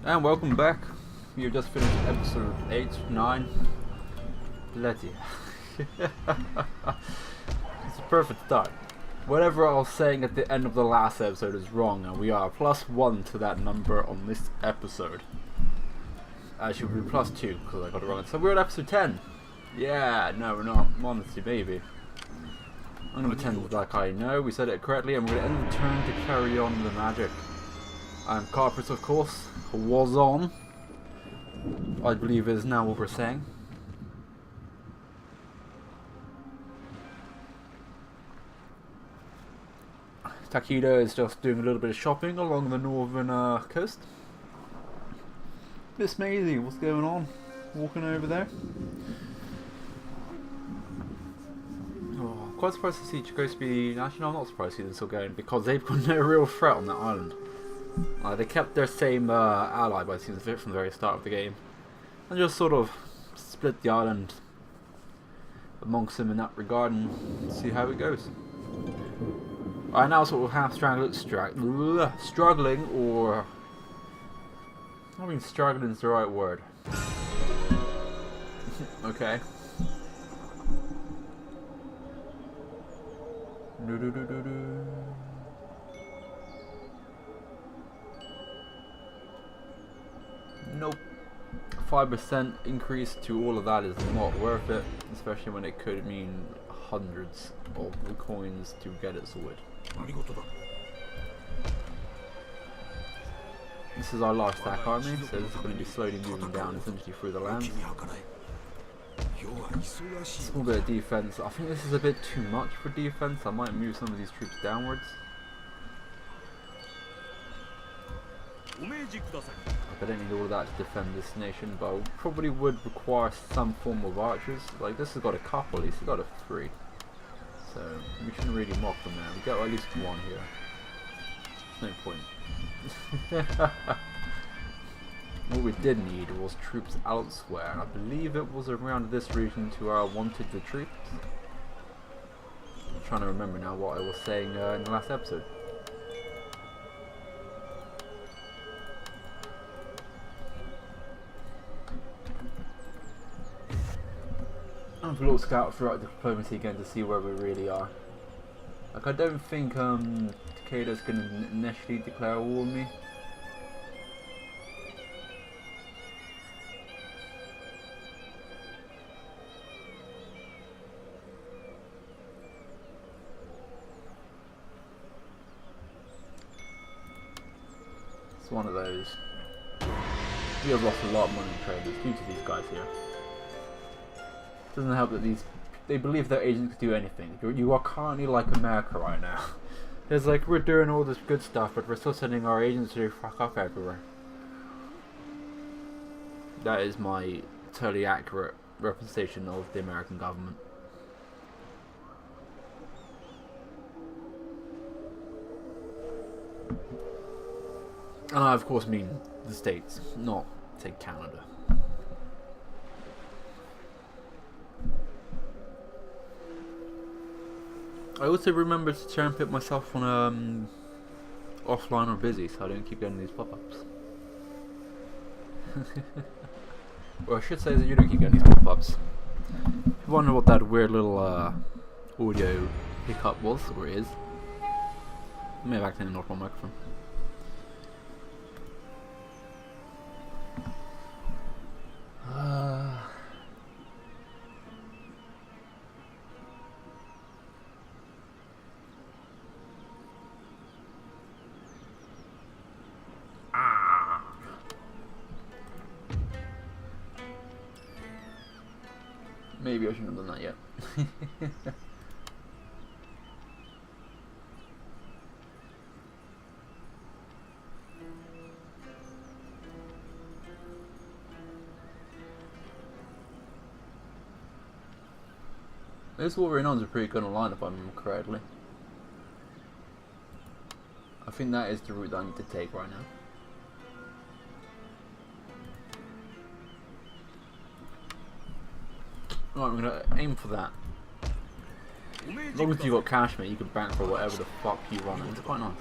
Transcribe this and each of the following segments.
And welcome back. You just finished episode 8, 9. Bloody. It's a perfect start. Whatever I was saying at the end of the last episode is wrong, and we are +1 to that number on this episode. Actually, we'll be +2 because I got it wrong. So we're at episode 10. Yeah, no, we're not. Honestly, maybe. I'm going to pretend like I know we said it correctly, and we're going to end the turn to carry on the magic. And Carpus, of course, was on. I believe is now what we're saying. Takedo is just doing a little bit of shopping along the northern coast. Miss Maisie, what's going on? Walking over there. Oh, quite surprised to see Chakotay. Actually, no, I'm not surprised to see them still going because they've got no real threat on that island. They kept their same ally by the seems of it from the very start of the game, and just sort of split the island amongst them in that regard and see how it goes. Right now, sort of half struggling, or I mean, struggling is the right word. Okay. Nope. 5% increase to all of that is not worth it, especially when it could mean hundreds of coins to get it sorted. This is our last stack army, so this is going to be slowly moving down essentially through the land. Small bit of defense. I think this is a bit too much for defense. I might move some of these troops downwards. I don't need all of that to defend this nation, but I probably would require some form of archers. Like this has got a couple, at least it's got a 3. So we shouldn't really mock them there. We got at least 1 here. There's no point. What we did need was troops elsewhere, and I believe it was around this region to our wanted retreat. I'm trying to remember now what I was saying in the last episode. I have a little scout throughout the diplomacy again to see where we really are. Like, I don't think Takedo's going to initially declare war on me. It's one of those. We have lost a lot of money in trade due to these guys here. Doesn't help that they believe their agents can do anything. You are currently like America right now. It's like we're doing all this good stuff, but we're still sending our agents to fuck up everywhere. That is my totally accurate representation of the American government. And I of course mean the States, not say Canada. I also remember to try and put myself on offline or busy so I don't keep getting these pop-ups. Or I should say that you don't keep getting these pop-ups. If you wonder what that weird little audio hiccup was, or is, I may have accidentally knocked my microphone. Maybe I shouldn't have done that yet. This Wolverine is a pretty good line if I remember correctly. I think that is the route that I need to take right now. Right, I'm gonna aim for that. As long as you've got cash, mate, you can bank for whatever the fuck you want, and it's quite nice.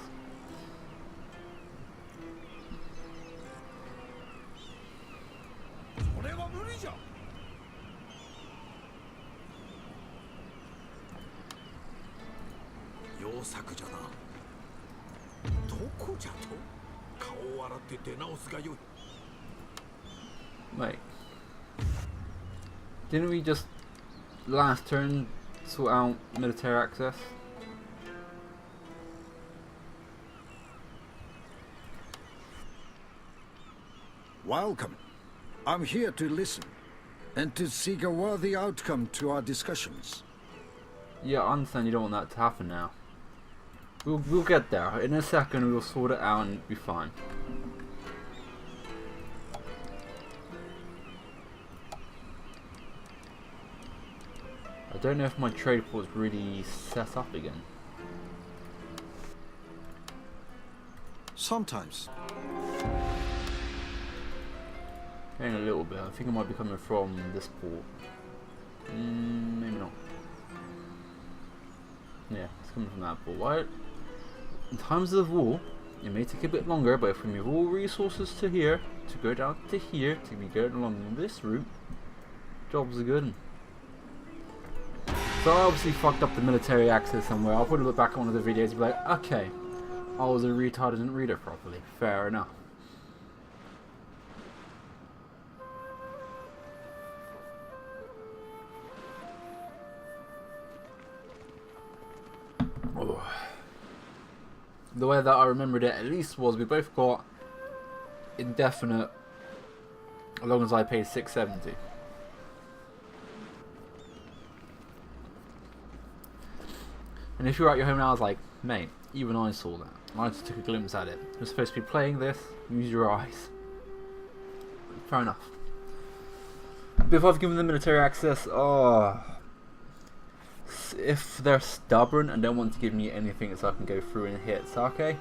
Wait. Didn't we just last turn sort out military access? Welcome. I'm here to listen and to seek a worthy outcome to our discussions. Yeah, I understand you don't want that to happen now. We'll get there. In a second we'll sort it out and be fine. I don't know if my trade port's really set up again. Sometimes. In a little bit. I think it might be coming from this port. Maybe not. Yeah, it's coming from that port. Why? In times of war, it may take a bit longer, but if we move all resources to here, to go down to here, to be going along this route, jobs are good. So I obviously fucked up the military access somewhere. I'll probably look back at one of the videos and be like, okay, I was a retard, didn't read it properly. Fair enough. Oh. The way that I remembered it at least was we both got indefinite as long as I paid 670. And if you're at your home now, I was like, mate, even I saw that. I just took a glimpse at it. You're supposed to be playing this, use your eyes. Fair enough. But if I've given them military access, if they're stubborn and don't want to give me anything so I can go through and hit Sake,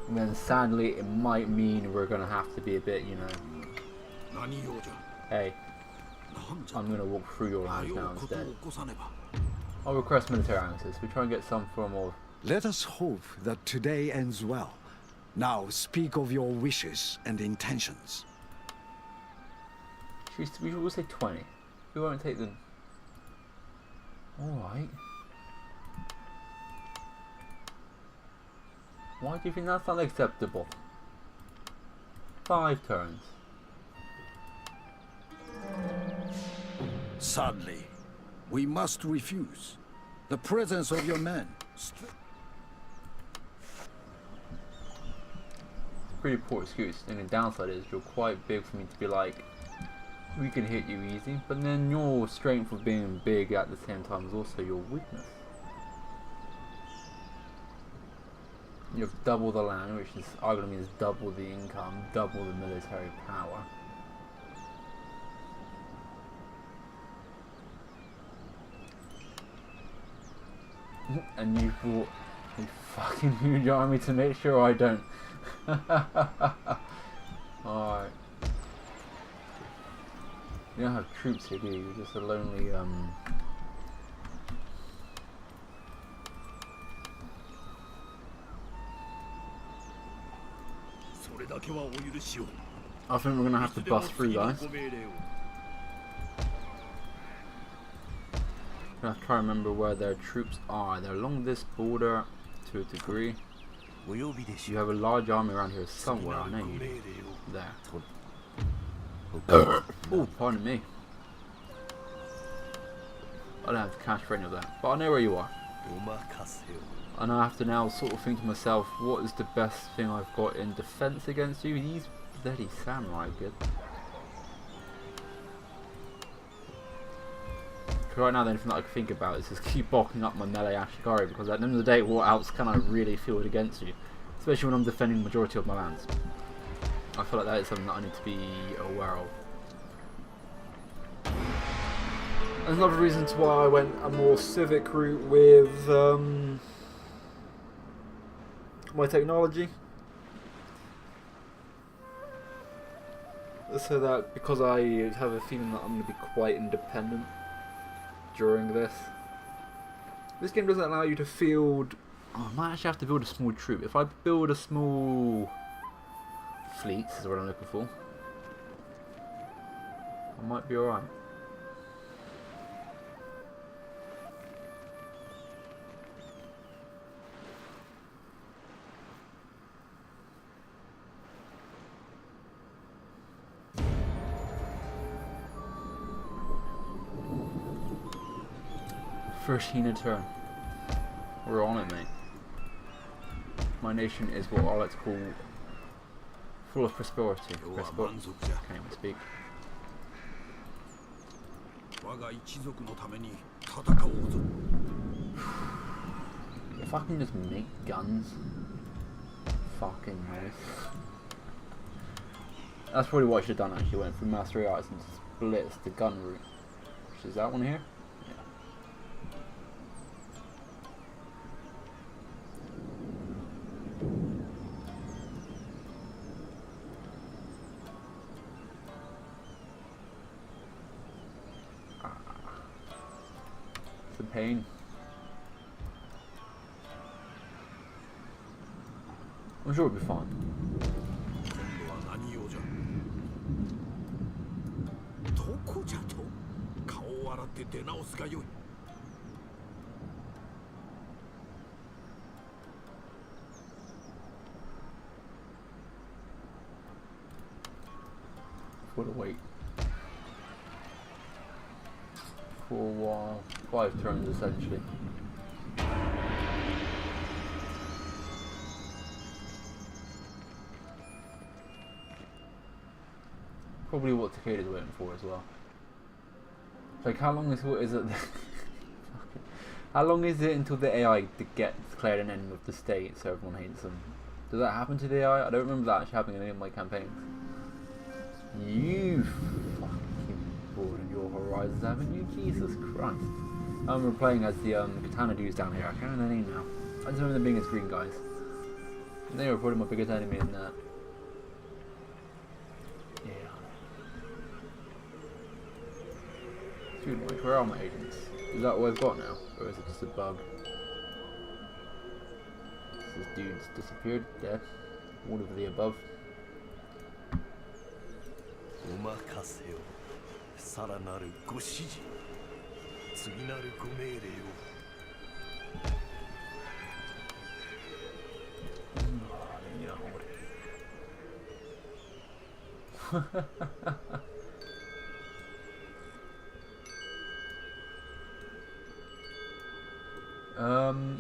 then sadly it might mean we're going to have to be a bit, you know, hey, I'm going to walk through your lands now instead. I'll request military access. We try and get some form of... Let us hope that today ends well. Now speak of your wishes and intentions. We will say 20. We won't take them. Alright. Why do you think that's unacceptable? 5 turns. Sadly, we must refuse. The presence of your men. Pretty poor excuse. And the downside is you're quite big for me to be like, we can hit you easy, but then your strength of being big at the same time is also your weakness. You have double the land, which is arguably means double the income, double the military power. And you brought a fucking huge army to make sure I don't. Alright. You don't have troops here, do you? You're just a lonely, I think we're gonna have to bust through, guys. I have to try and remember where their troops are. They're along this border to a degree. You have a large army around here somewhere, I know you do. There. Oh, pardon me. I don't have the cash for any of that, but I know where you are. And I have to now sort of think to myself, what is the best thing I've got in defense against you? These bloody samurai good. Right now the only thing that I can think about is just keep bulking up my melee Ashigari, because at the end of the day, what else can I really field against you? Especially when I'm defending the majority of my lands. I feel like that is something that I need to be aware of. There's another reason to why I went a more civic route with my technology. So that, because I have a feeling that I'm going to be quite independent during this. This game doesn't allow you to field... Oh, I might actually have to build a small troop. If I build a small fleet, is what I'm looking for. I might be alright. A turn. We're on it, mate. My nation is what I like to call full of prosperity. Can't even speak. If I can just make guns, fucking nice. That's probably what I should have done actually. Went through mastery arts and splits the gun route. Which is that one here? Pain. I'm sure it'll be fine. For the wait. For a while. 5 turns essentially. Probably what Takeda's waiting for as well. Like how long is it? How long is it until the AI gets declared an enemy of the state so everyone hates them? Does that happen to the AI? I don't remember that actually happening in any of my campaigns. You fucking broadened your horizons, haven't you? Jesus Christ. I remember playing as the katana dudes down here. I can't remember their name now. I just remember them being as green guys. And they were probably my biggest enemy in that. Yeah. Dude, like, where are my agents? Is that what I've got now? Or is it just a bug? This dude's disappeared, dead. All of the above.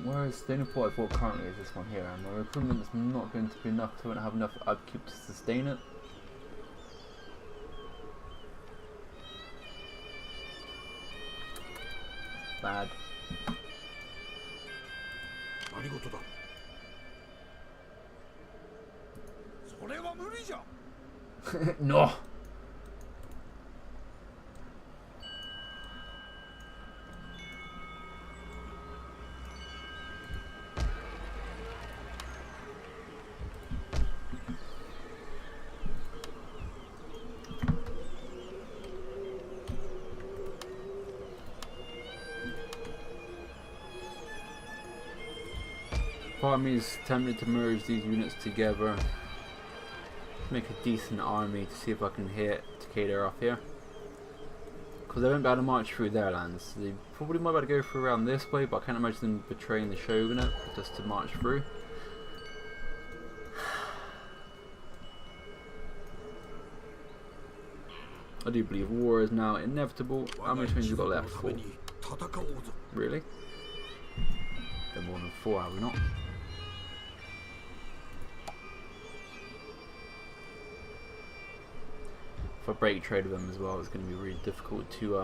Where is the only port I thought currently is this one here, and my recruitment is not going to be enough to have enough upkeep to sustain it. Bad. No. Part of me is tempted to merge these units together, make a decent army to see if I can hit Takeda off here. Because they won't be able to march through their lands. They probably might be able to go through around this way, but I can't imagine them betraying the Shogunate just to march through. I do believe war is now inevitable. How many turns have we got left? 4. Really? They're more than 4, are we not? If I break trade with them as well, it's going to be really difficult to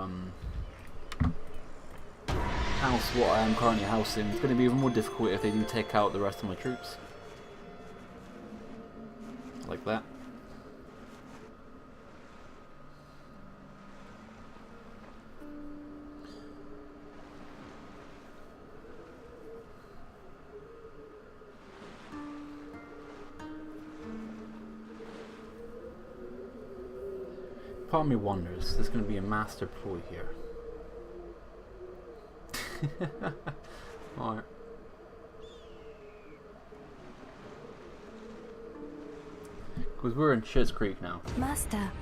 house what I am currently housing. It's going to be even more difficult if they do take out the rest of my troops. Like that. Part of me wonders, there's going to be a master ploy here. Alright. Because we're in Schitt's Creek now. Master,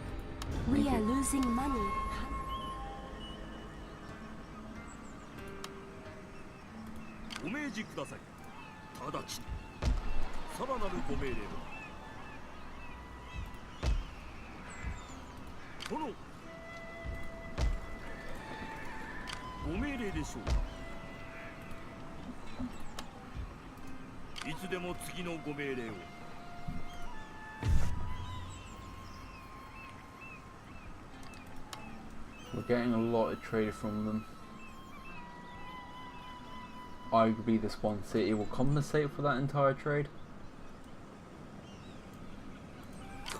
We are losing money. ご命じください。直ちにさらなるご命令を。殿、ご命令でしょうか。いつでも次のご命令を。We're getting a lot of trade from them. Arguably this one city will compensate for that entire trade. I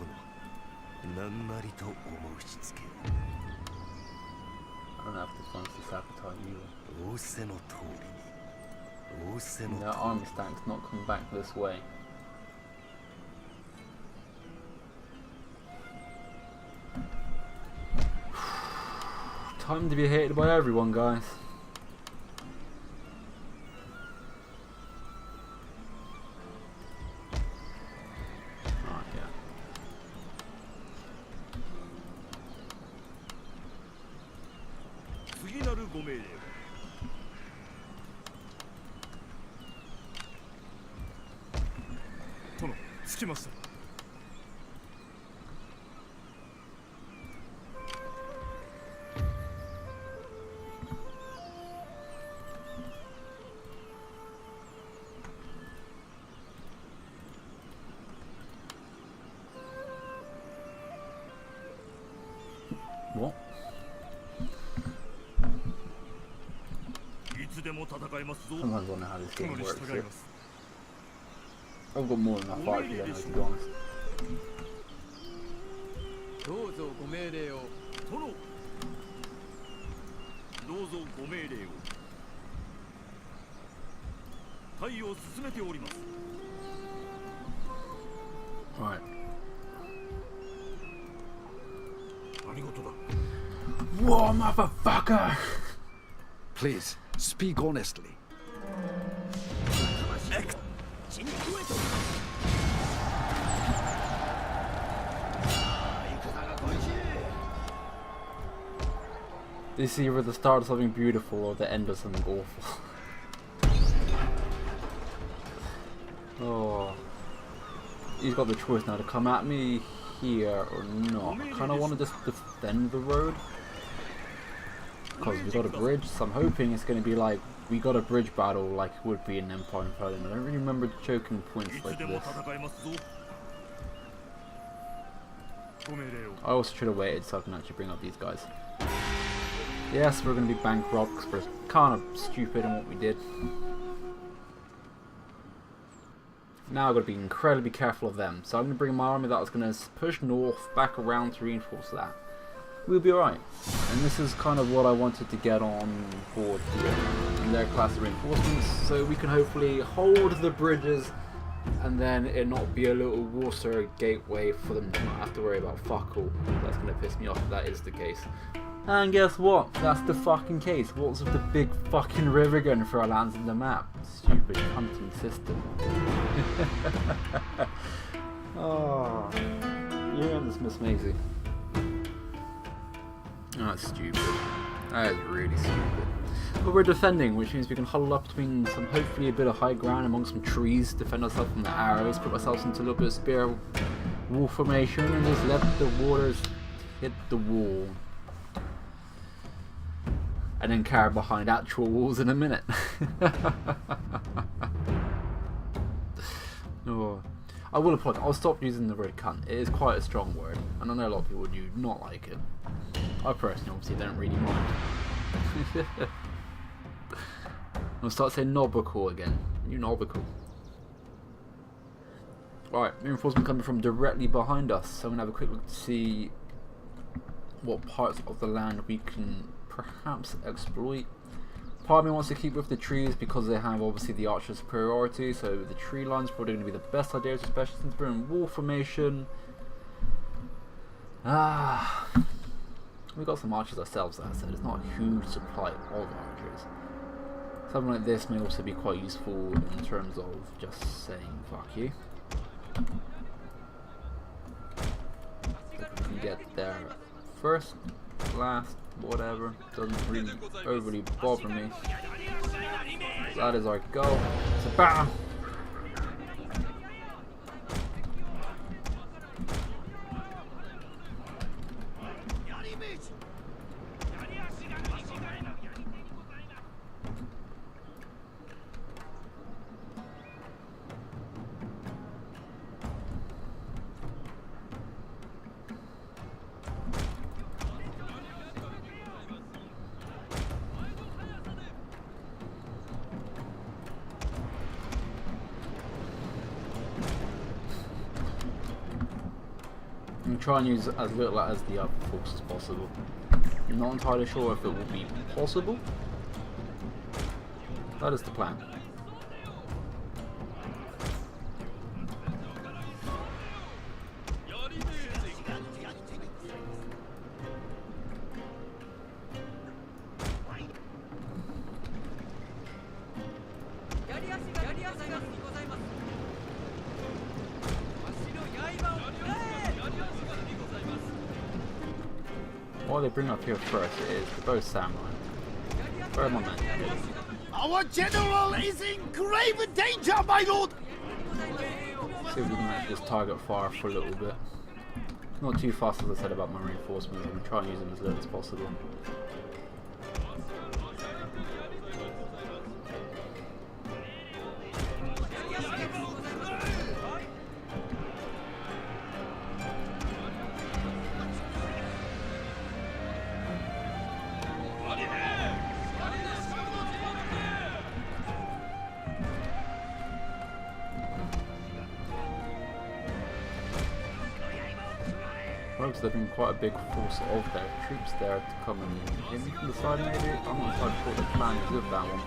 don't know if this wants to sabotage either. Their army stack's not come back this way. Time to be hated by everyone, guys. Oh, yeah. What? Sometimes I wonder how this game works. Here. I've got more than enough archers anyway, to be honest. どうぞご命令を。殿、どうぞご命令を。隊を進めております。Right. 何事だ。 Whoa, motherfucker! Please, speak honestly. This is either the start of something beautiful or the end of something awful. Oh. He's got the choice now to come at me here or not. I kind of want to just defend the road. Because we got a bridge, so I'm hoping it's going to be like, we got a bridge battle like it would be in Empire and Ferdinand. I don't really remember choking points like this. I also should have waited so I can actually bring up these guys. Yes, we're going to be bankrupt because we're kind of stupid in what we did. Now I've got to be incredibly careful of them. So I'm going to bring my army that was going to push north, back around to reinforce that. We'll be alright. And this is kind of what I wanted to get on board here. In their class of reinforcements. So we can hopefully hold the bridges and then it not be a little water gateway for them to not have to worry about fuck all. That's going to piss me off if that is the case. And guess what? That's the fucking case. What's with the big fucking river going for our lands in the map? Stupid hunting system. Oh, yeah, this Miss Maisie. Oh, that's stupid. That is really stupid. But we're defending, which means we can huddle up between some, hopefully a bit of high ground among some trees, defend ourselves from the arrows, put ourselves into a little bit of spear wall formation, and just let the waters hit the wall. And then carry behind actual walls in a minute. Oh. I will apologize. I'll stop using the word cunt. It is quite a strong word, and I know a lot of people do not like it. I personally obviously don't really mind. I'll start saying nobical again. You nobical. Right, reinforcement coming from directly behind us. So I'm going to have a quick look to see what parts of the land we can perhaps exploit. Part of me wants to keep with the trees because they have obviously the archer superiority, so the tree line's probably going to be the best idea, especially since we're in wall formation. We got some archers ourselves, as I said. It's not a huge supply of archers. Something like this may also be quite useful in terms of just saying fuck you. get there first, last, whatever. Doesn't really overly bother me. That is our goal. So bam! And try and use as little as the other force as possible. I'm not entirely sure if it will be possible. That is the plan. What they bring up here first is the bow samurai. Where am I meant? Our general is in grave danger, my lord! See if we can actually just target fire for a little bit. Not too fast, as I said about my reinforcements. I'm going to try and use them as little as possible. Rogues, there's been quite a big force of their troops there to come and hit me from the side maybe. I'm not entirely sure what the plan is with that one.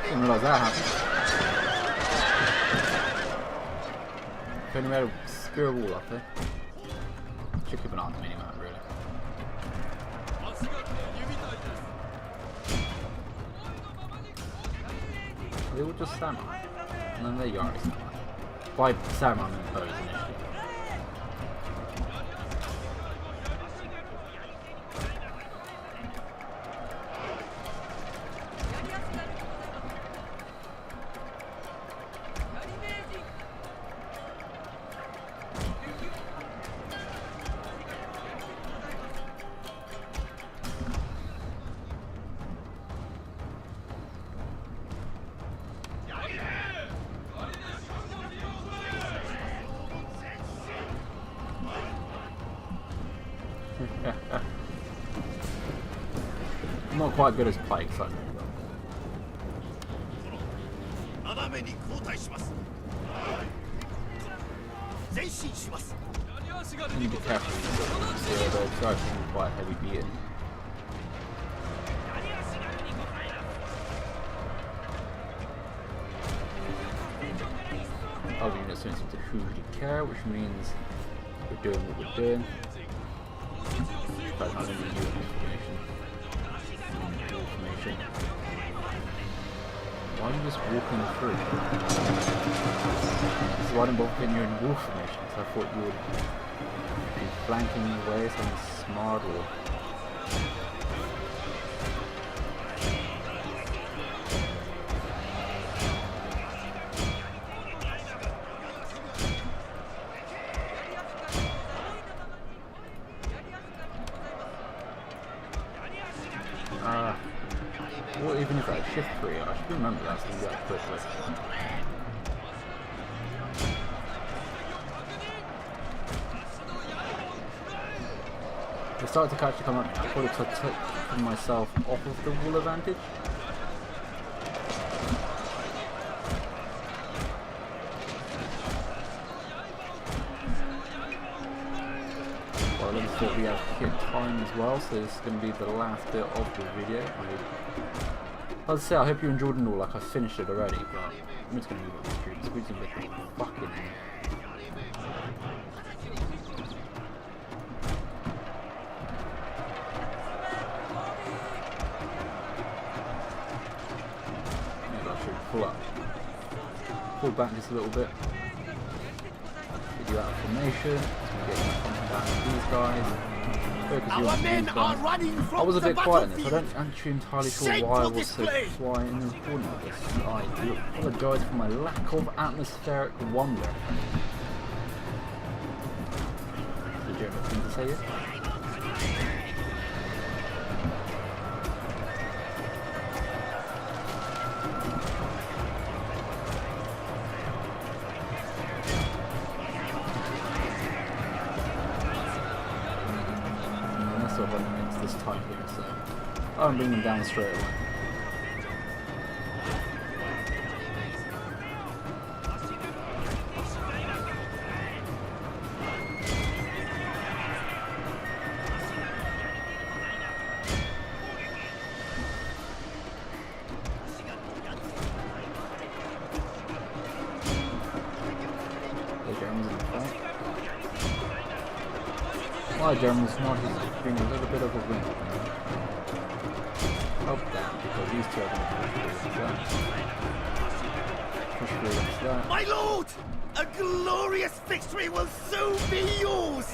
Didn't realise that happened. If only we had a spear wall up there. Should keep an eye on the minimap, really. They were just samurai. And then they're Yari samurai. By samurai, I mean bows initially. I'm not quite good as pikes, I know. You need to be careful. Yeah, those guys can be quite heavy beaten. Other units don't seem to hugely care, which means we're doing what we're doing. But not only new information. Why are you just walking through? This is why I didn't bother putting you in wall formation, because I thought you would be flanking away something smart or... Well, even if I shift 3, I should remember that so we got quickly. They started to actually come up. I thought it took myself off of the wall advantage. looks like we have hit time as well, so this is going to be the last bit of the video. As I say, I hope you enjoyed it all, like I finished it already, but I'm just going to move on the streets. We're just going to get the fucking in. Maybe I should pull up. Pull back just a little bit. Get you out of formation. Just going to get you down with these guys. Our men are running from I was a bit the quiet in this. I battlefield. don't actually entirely sure Shameful why I was so display. quiet in the recording of this. I do apologise for my lack of atmospheric wonder. Did you have anything to say yet? This tight here, so I'm bringing them down straight away. The Germans in the front. My Germans not just bring a little bit of a win. Help that, because these two are going to push through against that. My lord, a glorious victory will soon be yours.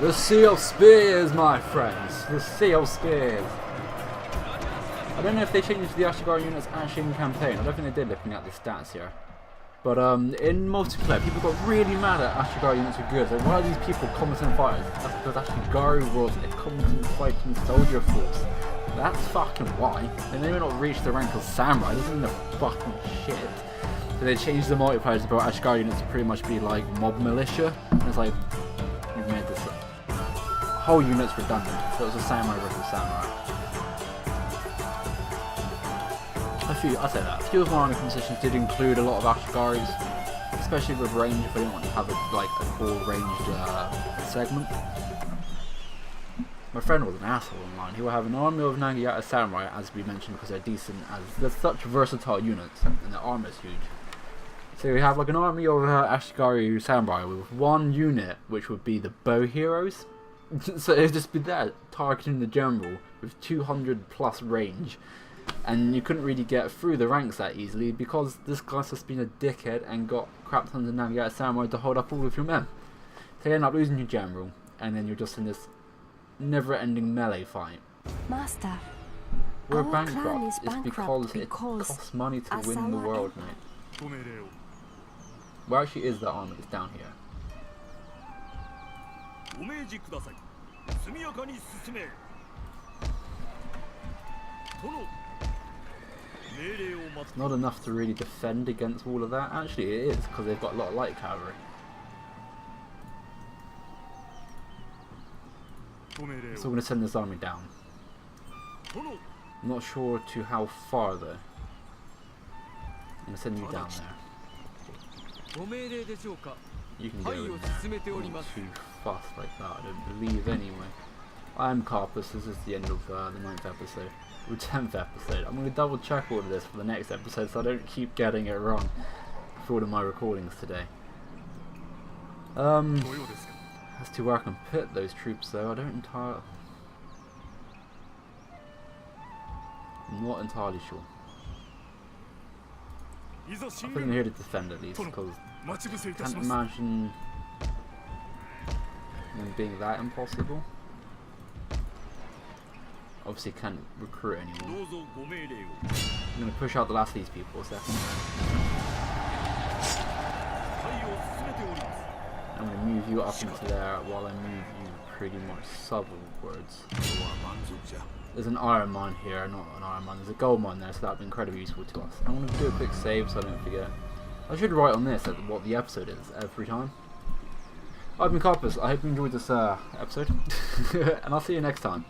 The Sea of Spears, my friends. The Sea of Spears. I don't know if they changed the Ashigari units actually in campaign. I don't think they did, looking at the stats here. But in multiplayer, people got really mad at Ashigari units were good. So why are these people competent fighters? That's because Ashigari was a competent fighting soldier force. That's fucking why. They may not reach the rank of samurai. It doesn't mean they're fucking shit. So they changed the multiplayer to Ashigari units to pretty much be like mob militia. And it's like, we've made this whole unit's redundant. So it was a samurai versus samurai. I say that. A few of my army compositions did include a lot of Ashigaris, especially with range if I didn't want to have a full ranged segment. My friend was an asshole online. He will have an army of Nagayata samurai, as we mentioned, because they're decent, as they're such versatile units, and their armor is huge. So we have like an army of Ashigari samurai with one unit, which would be the bow heroes. So it would just be there, targeting the general with 200 plus range. And you couldn't really get through the ranks that easily because this guy's just been a dickhead and got crap tons of Nagayata samurai to hold up all of your men. So you end up losing your general, and then you're just in this never-ending melee fight. Master, We're our clan bankrupt. is It's bankrupt because it costs money to as win the our world, mate. Where actually is that army? It's down here. It's not enough to really defend against all of that. Actually it is, because they've got a lot of light cavalry. So we're going to send this army down. I'm not sure to how far though. I'm going to send you down there. You can go in there. Not too fast like that, I don't believe anyway. I'm Carpus, this is the end of the 9th episode. Or 10th episode. I'm going to double check all of this for the next episode so I don't keep getting it wrong for all of my recordings today. As to where I can put those troops though, I'm not entirely sure. I think I'm here to defend at least, because I can't imagine them being that impossible. Obviously can't recruit anyone. I'm going to push out the last of these people a second. I'm going to move you up into there while I move you pretty much southwards. There's an iron mine here, not an iron mine, there's a gold mine there, so that would be incredibly useful to us. I'm going to do a quick save so I don't forget. I should write on this what the episode is every time. I've been Carpus, I hope you enjoyed this episode, and I'll see you next time.